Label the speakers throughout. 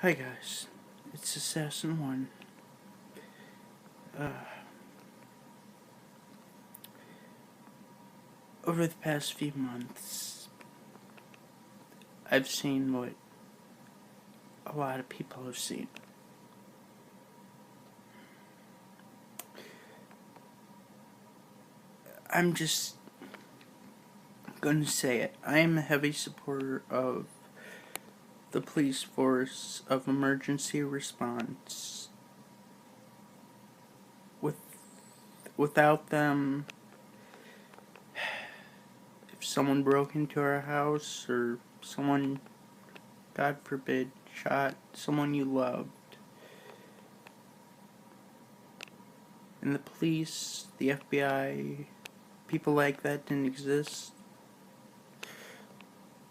Speaker 1: Hi guys, it's Assassin One. Uh, over the past few months, I've seen what a lot of people have seen. I'm just going to say it. I am a heavy supporter of the police force of emergency response. Without them, if someone broke into our house or someone, God forbid, shot someone you loved, and the police, the FBI, people like that didn't exist,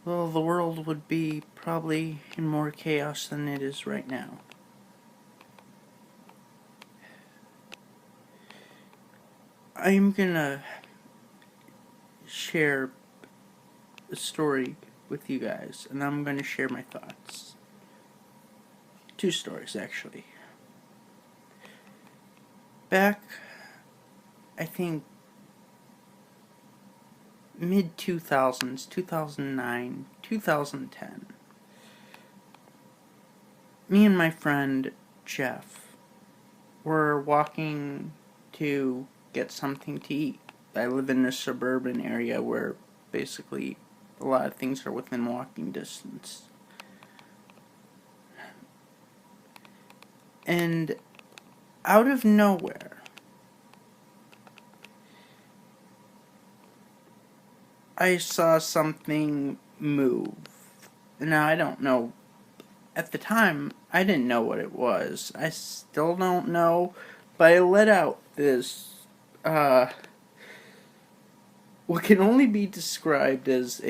Speaker 1: well, the world would be probably in more chaos than it is right now. I'm gonna share a story with you guys, and I'm gonna share my thoughts. Two stories, actually. Back, I think, mid-2000s, 2009, 2010, me and my friend Jeff were walking to get something to eat. I live in a suburban area where basically a lot of things are within walking distance. And out of nowhere, I saw something move. Now, I don't know. At the time, I didn't know what it was. I still don't know. But I let out this, what can only be described as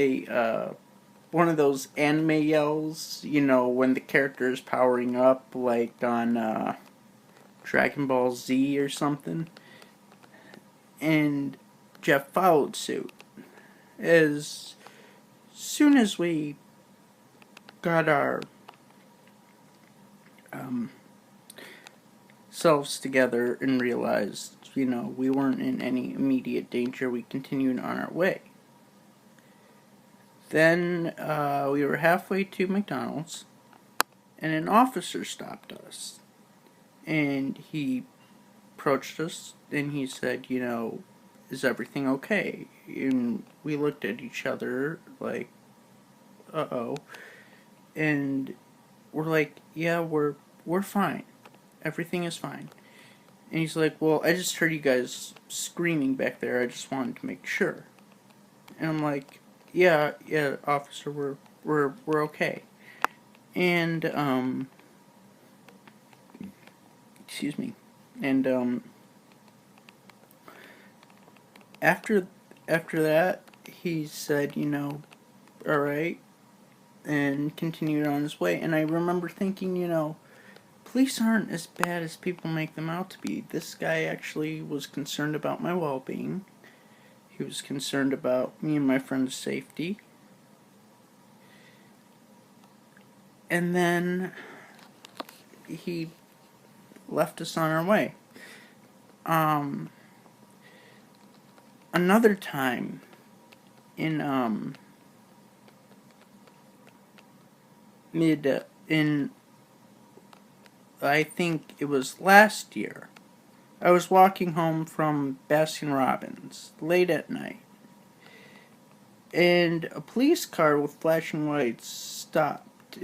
Speaker 1: one of those anime yells, when the character is powering up, like on, Dragon Ball Z or something. And Jeff followed suit. As soon as we got our selves together and realized, we weren't in any immediate danger, we continued on our way. Then we were halfway to McDonald's, and an officer stopped us. And he approached us, and he said, is everything okay? And we looked at each other like, uh-oh. And we're like, yeah, we're fine. Everything is fine. And he's like, well, I just heard you guys screaming back there. I just wanted to make sure. And I'm like, yeah, officer, we're okay. And excuse me. And after that, he said, all right, and continued on his way. And I remember thinking, police aren't as bad as people make them out to be. This guy actually was concerned about my well-being. He was concerned about me and my friend's safety. And then he left us on our way. Another time in I think it was last year, I was walking home from Baskin Robbins late at night, and a police car with flashing lights stopped.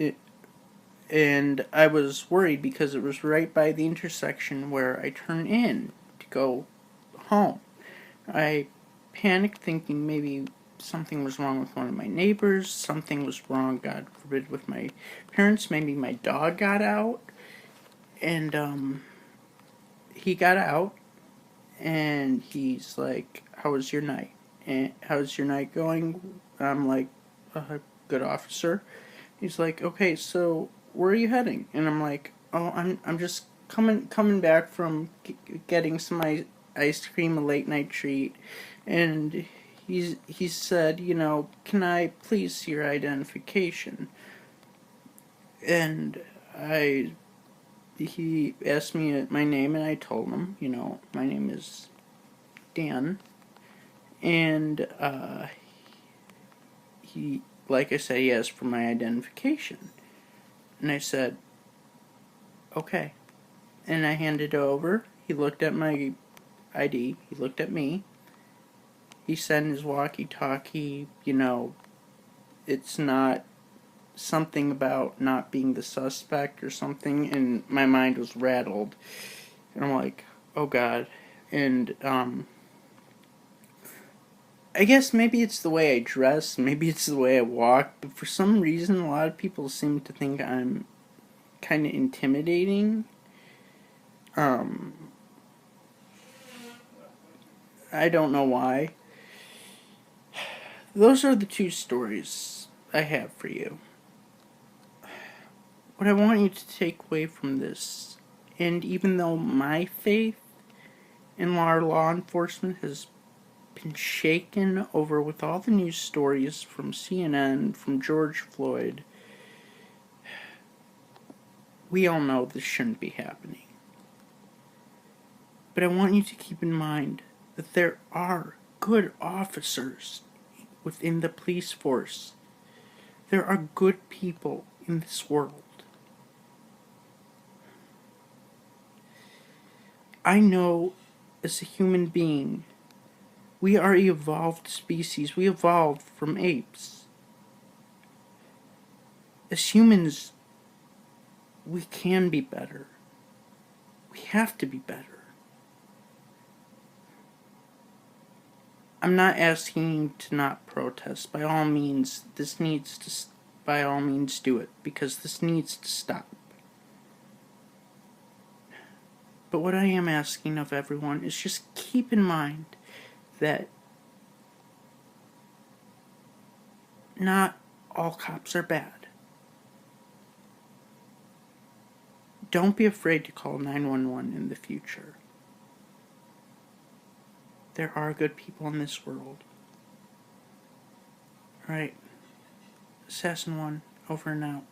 Speaker 1: And I was worried because it was right by the intersection where I turn in to go home. I panicked, thinking maybe something was wrong with one of my neighbors, something was wrong, God forbid, with my parents, maybe my dog got out. And he got out, and he's like, how was your night? And how's your night going? I'm like, good, officer. He's like, okay, so where are you heading? And I'm like, oh, I'm just coming back from getting some ice cream, a late night treat. And he said, can I please see your identification? And he asked me my name, and I told him, my name is Dan. And he, like I said, he asked for my identification. And I said, okay. And I handed it over. He looked at my ID. He looked at me. He said in his walkie-talkie, it's not something about not being the suspect or something. And my mind was rattled. And I'm like, oh God. And, I guess maybe it's the way I dress, maybe it's the way I walk, but for some reason a lot of people seem to think I'm kind of intimidating. I don't know why. Those are the two stories I have for you. What I want you to take away from this, and even though my faith in our law enforcement has been shaken over with all the news stories from CNN, from George Floyd, we all know this shouldn't be happening. But I want you to keep in mind that there are good officers within the police force. There are good people in this world. I know as a human being, we are an evolved species. We evolved from apes. As humans, we can be better. We have to be better. I'm not asking you to not protest. By all means, by all means do it, because this needs to stop. But what I am asking of everyone is just keep in mind that not all cops are bad. Don't be afraid to call 911 in the future. There are good people in this world. Alright. Assassin 1, over and out.